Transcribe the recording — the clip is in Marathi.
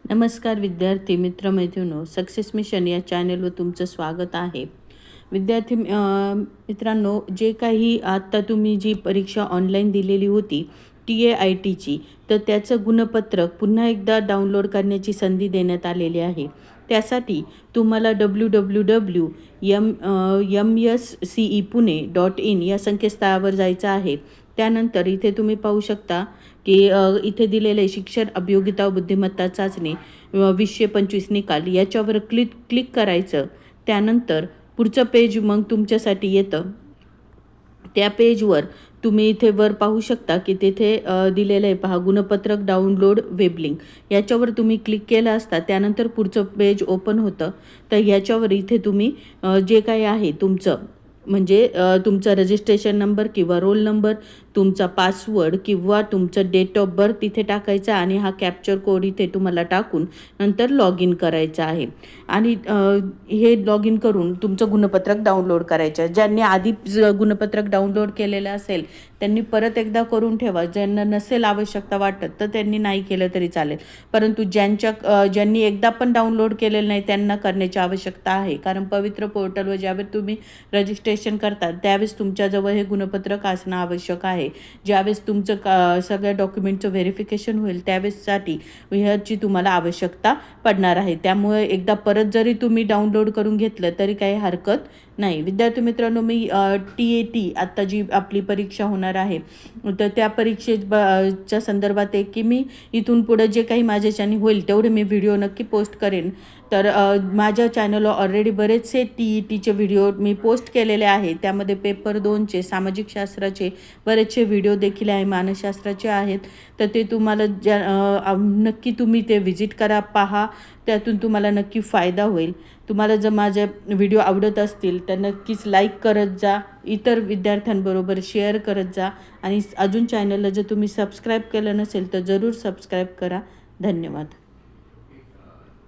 नमस्कार विद्यार्थी मित्र मैत्रिणींनो, सक्सेस मिशन या चॅनलवर तुमचं स्वागत आहे. विद्यार्थी मित्रांनो, जे काही आत्ता तुम्ही जी परीक्षा ऑनलाईन दिलेली होती TAITची, तर त्याचं गुणपत्रक पुन्हा एकदा डाउनलोड करण्याची संधी देण्यात आलेली आहे. त्यासाठी तुम्हाला www.mscepune.in या संकेतस्थळावर जायचं आहे. त्यानंतर इथे तुम्ही पाहू शकता की इथे दिलेले शिक्षण अभियोगिता व बुद्धिमत्ता चाचणी 2025 निकाल याच्यावर क्लिक करायचं. त्यानंतर पुढचं पेज मग तुमच्यासाठी येतं. त्या पेजवर तुम्ही इथे वर पाहू शकता की तिथे दिलेलं आहे पहा, गुणपत्रक डाउनलोड वेब लिंक. याच्यावर तुम्ही क्लिक केलं असता त्यानंतर पुढचं पेज ओपन होतं. तर ह्याच्यावर इथे तुम्ही जे काही आहे तुमचं म्हणजे तुमचा रजिस्ट्रेशन नंबर किंवा रोल नंबर, तुमचा पासवर्ड किंवा तुमचं डेट ऑफ बर्थ इथे टाकायचा आणि हा कॅप्चर कोड इथे तुम्हाला टाकून नंतर लॉग इन करायचं आहे. आणि हे लॉग इन करून तुमचं गुणपत्रक डाउनलोड करायचं आहे. ज्यांनी आधी गुणपत्रक डाउनलोड केलेलं असेल त्यांनी परत एकदा करून ठेवा. ज्यांना नसेल आवश्यकता वाटत तर त्यांनी नाही केलं तरी चालेल. परंतु ज्यांनी एकदा पण डाउनलोड केलेलं नाही त्यांना करण्याची आवश्यकता आहे. कारण पवित्र पोर्टलवर ज्यावेळेस तुम्ही रजिस्ट्रेशन करता त्यावेळेस तुमच्याजवळ हे गुणपत्रक असणं आवश्यक आहे. ज्यावेळेस तुमचं सगळ्या डॉक्युमेंटचं व्हेरिफिकेशन होईल त्यावेळेससाठी ह्याची तुम्हाला आवश्यकता पडणार आहे. त्यामुळे एकदा परत जरी तुम्ही डाउनलोड करून घेतलं तरी काही हरकत नाही. विद्यार्थी मित्रांनो, मी TAT आत्ता जी आपली परीक्षा होणार आहे तर त्या परीक्षेच्या संदर्भात आहे की मी इथून पुढं जे काही माझ्याच्याने होईल तेवढे मी व्हिडिओ नक्की पोस्ट करेन. तर माझ्या चॅनलवर ऑलरेडी बरेचसे TETचे व्हिडिओ मी पोस्ट केलेले आहे. त्यामध्ये पेपर 2चे सामाजिक शास्त्राचे बरेचसे व्हिडिओ देखील आहे, मानसशास्त्राचे आहेत. तर ते तुम्हाला नक्की तुम्ही ते व्हिजिट करा, पहा. त्यातून तुम्हाला नक्की फायदा होईल. तुम्हाला जर माझे व्हिडिओ आवडत असतील तर नक्कीच लाईक करत जा, इतर विद्यार्थ्यांबरोबर शेअर करत जा आणि अजून चॅनलला जर तुम्ही सबस्क्राईब केलं नसेल तर जरूर सबस्क्राईब करा. धन्यवाद.